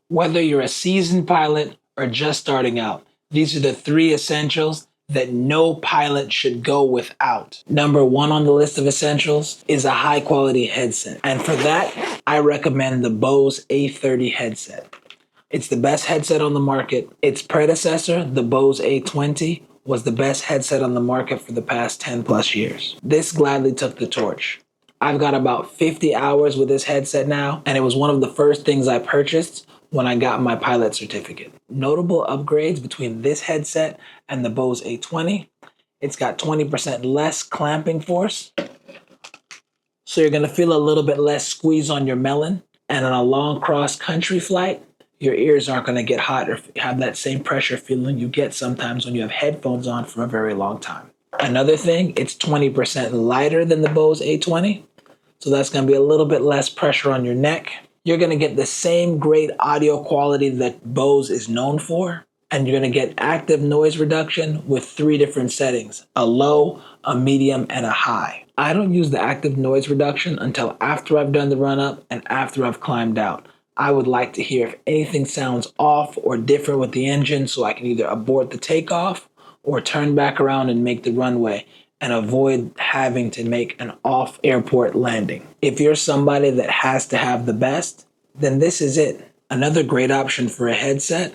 Whether you're a seasoned pilot or just starting out, these are the three essentials that no pilot should go without. Number one on the list of essentials is a high quality headset. And for that, I recommend the Bose A30 headset. It's the best headset on the market. Its predecessor, the Bose A20, was the best headset on the market for the past 10 plus years. This gladly took the torch. I've got about 50 hours with this headset now, and it was one of the first things I purchased when I got my pilot certificate. Notable upgrades between this headset and the Bose A20. It's got 20% less clamping force, so you're gonna feel a little bit less squeeze on your melon. And on a long cross-country flight, your ears aren't gonna get hot or have that same pressure feeling you get sometimes when you have headphones on for a very long time. Another thing, it's 20% lighter than the Bose A20, so that's gonna be a little bit less pressure on your neck. You're gonna get the same great audio quality that Bose is known for, and you're gonna get active noise reduction with 3 different settings: a low, a medium, and a high. I don't use the active noise reduction until after I've done the run up and after I've climbed out. I would like to hear if anything sounds off or different with the engine so I can either abort the takeoff or turn back around and make the runway and avoid having to make an off airport landing. If you're somebody that has to have the best, then this is it. Another great option for a headset,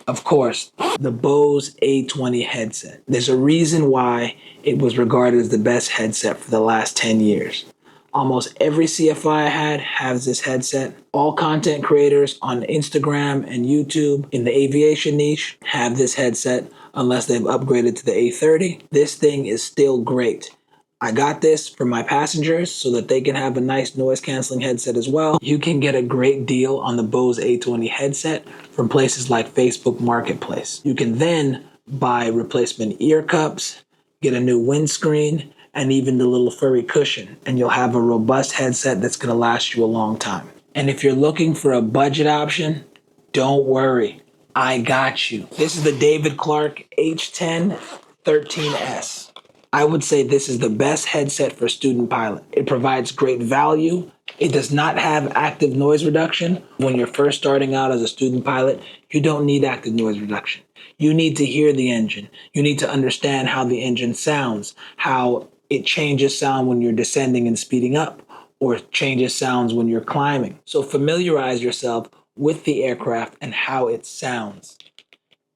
of course, the Bose A20 headset. There's a reason why it was regarded as the best headset for the last 10 years. Almost every CFI I had has this headset. All content creators on Instagram and YouTube in the aviation niche have this headset unless they've upgraded to the A30. This thing is still great. I got this for my passengers so that they can have a nice noise canceling headset as well. You can get a great deal on the Bose A20 headset from places like Facebook Marketplace. You can then buy replacement ear cups, get a new windscreen, and even the little furry cushion, and you'll have a robust headset that's gonna last you a long time. And if you're looking for a budget option, don't worry, I got you. This is the David Clark H10 13S. I would say this is the best headset for student pilot. It provides great value. It does not have active noise reduction. When you're first starting out as a student pilot, you don't need active noise reduction. You need to hear the engine. You need to understand how the engine sounds, how it changes sound when you're descending and speeding up, or changes sounds when you're climbing. So familiarize yourself with the aircraft and how it sounds.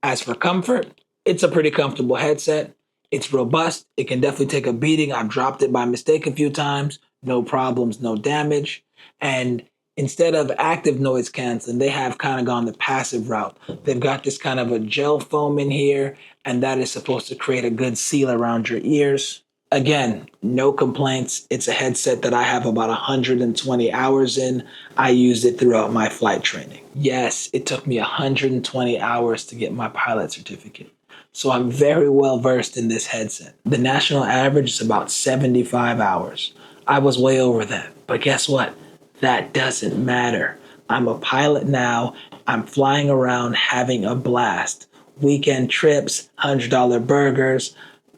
As for comfort, it's a pretty comfortable headset. It's robust. It can definitely take a beating. I've dropped it by mistake a few times. No problems, no damage. And instead of active noise canceling, they have kind of gone the passive route. They've got this kind of a gel foam in here, and that is supposed to create a good seal around your ears. Again, no complaints. It's a headset that I have about 120 hours in. I used it throughout my flight training. Yes, it took me 120 hours to get my pilot certificate. So I'm very well versed in this headset. The national average is about 75 hours. I was way over that. But guess what? That doesn't matter. I'm a pilot now. I'm flying around having a blast. Weekend trips, $100 burgers.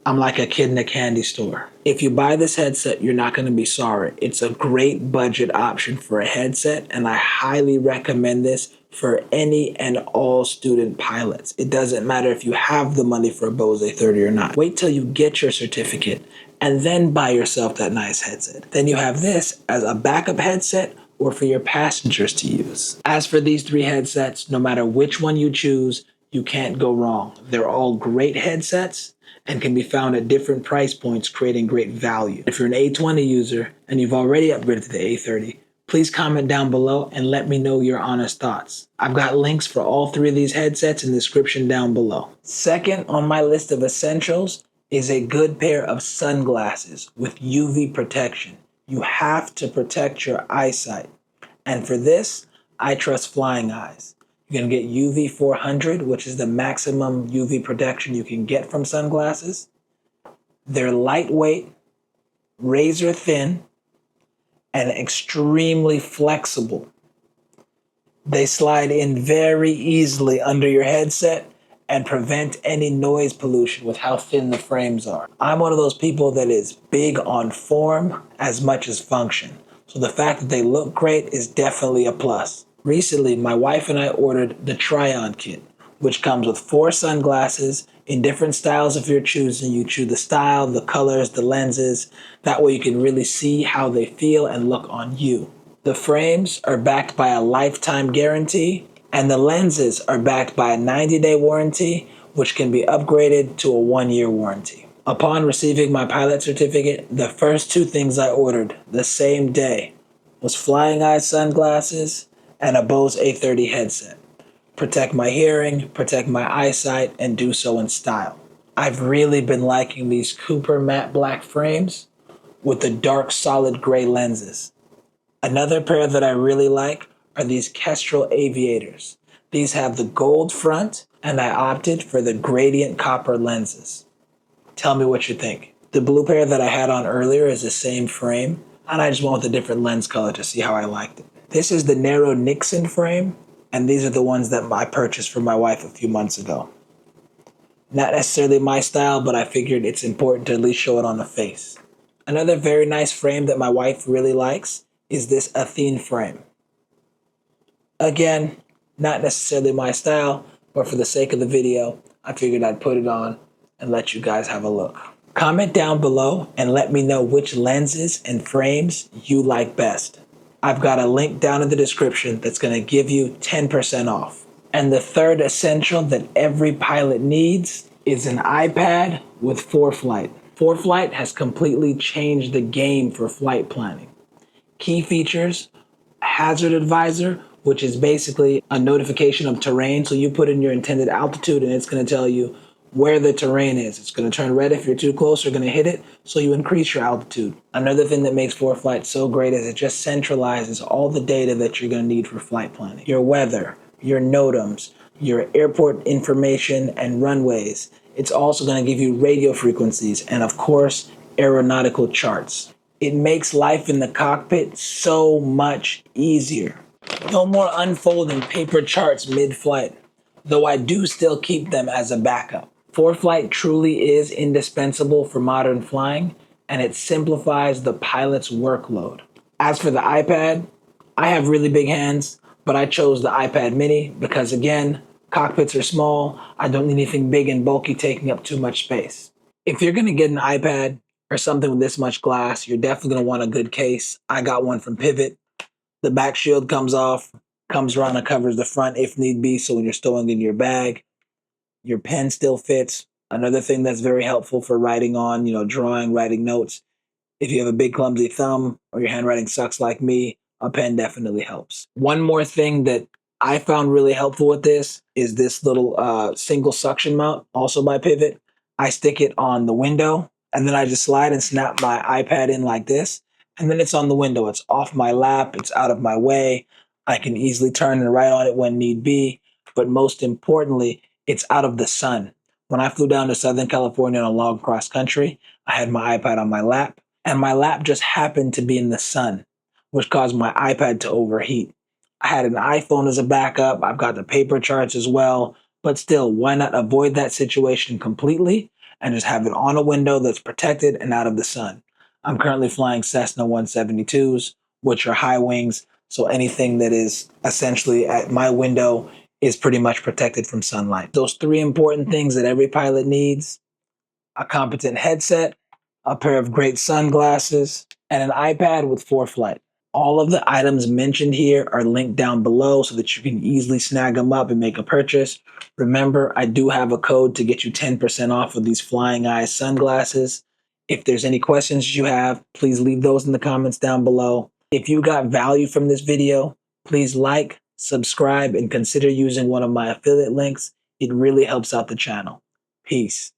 I'm like a kid in a candy store. If you buy this headset, you're not going to be sorry. It's a great budget option for a headset, and I highly recommend this for any and all student pilots. It doesn't matter if you have the money for a Bose A30 or not. Wait till you get your certificate and then buy yourself that nice headset. Then you have this as a backup headset or for your passengers to use. As for these 3 headsets, no matter which one you choose, you can't go wrong. They're all great headsets and can be found at different price points, creating great value. If you're an A20 user and you've already upgraded to the A30, please comment down below and let me know your honest thoughts. I've got links for all 3 of these headsets in the description down below. Second on my list of essentials is a good pair of sunglasses with UV protection. You have to protect your eyesight. And for this, I trust Flyingeyes. You're going to get UV 400, which is the maximum UV protection you can get from sunglasses. They're lightweight, razor thin, and extremely flexible. They slide in very easily under your headset and prevent any noise pollution with how thin the frames are. I'm one of those people that is big on form as much as function. So the fact that they look great is definitely a plus. Recently, my wife and I ordered the try-on kit, which comes with 4 sunglasses in different styles of your choosing. You choose the style, the colors, the lenses. That way you can really see how they feel and look on you. The frames are backed by a lifetime guarantee, and the lenses are backed by a 90-day warranty, which can be upgraded to a 1-year warranty. Upon receiving my pilot certificate, the first 2 things I ordered the same day was Flyingeyes sunglasses and a Bose A30 headset. Protect my hearing, protect my eyesight, and do so in style. I've really been liking these Cooper matte black frames with the dark solid gray lenses. Another pair that I really like are these Kestrel aviators. These have the gold front, and I opted for the gradient copper lenses. Tell me what you think. The blue pair that I had on earlier is the same frame, and I just went with a different lens color to see how I liked it. This is the narrow Nixon frame, and these are the ones that I purchased for my wife a few months ago. Not necessarily my style, but I figured it's important to at least show it on the face. Another very nice frame that my wife really likes is this Athene frame. Again, not necessarily my style, but for the sake of the video, I figured I'd put it on and let you guys have a look. Comment down below and let me know which lenses and frames you like best. I've got a link down in the description that's going to give you 10% off. And the third essential that every pilot needs is an iPad with ForeFlight. ForeFlight has completely changed the game for flight planning. Key features: hazard advisor, which is basically a notification of terrain. So you put in your intended altitude and it's going to tell you where the terrain is. It's going to turn red if you're too close, you're going to hit it, so you increase your altitude. Another thing that makes ForeFlight so great is it just centralizes all the data that you're going to need for flight planning. Your weather, your NOTAMs, your airport information and runways. It's also going to give you radio frequencies and, of course, aeronautical charts. It makes life in the cockpit so much easier. No more unfolding paper charts mid-flight, though I do still keep them as a backup. ForeFlight truly is indispensable for modern flying, and it simplifies the pilot's workload. As for the iPad, I have really big hands, but I chose the iPad mini because, again, cockpits are small. I don't need anything big and bulky taking up too much space. If you're going to get an iPad or something with this much glass, you're definitely going to want a good case. I got one from Pivot. The back shield comes off, comes around and covers the front if need be, so when you're stowing in your bag, your pen still fits. Another thing that's very helpful for writing on, drawing, writing notes. If you have a big clumsy thumb or your handwriting sucks like me, a pen definitely helps. One more thing that I found really helpful with this is this little single suction mount, also by Pivot. I stick it on the window, and then I just slide and snap my iPad in like this, and then it's on the window. It's off my lap. It's out of my way. I can easily turn and write on it when need be, but most importantly, it's out of the sun. When I flew down to Southern California on a long cross country, I had my iPad on my lap, and my lap just happened to be in the sun, which caused my iPad to overheat. I had an iPhone as a backup. I've got the paper charts as well, but still, why not avoid that situation completely and just have it on a window that's protected and out of the sun? I'm currently flying Cessna 172s, which are high wings, so anything that is essentially at my window is pretty much protected from sunlight. Those 3 important things that every pilot needs: a competent headset, a pair of great sunglasses, and an iPad with ForeFlight. All of the items mentioned here are linked down below so that you can easily snag them up and make a purchase. Remember, I do have a code to get you 10% off of these Flyingeyes sunglasses. If there's any questions you have, please leave those in the comments down below. If you got value from this video, please like, subscribe, and consider using one of my affiliate links. It really helps out the channel. Peace.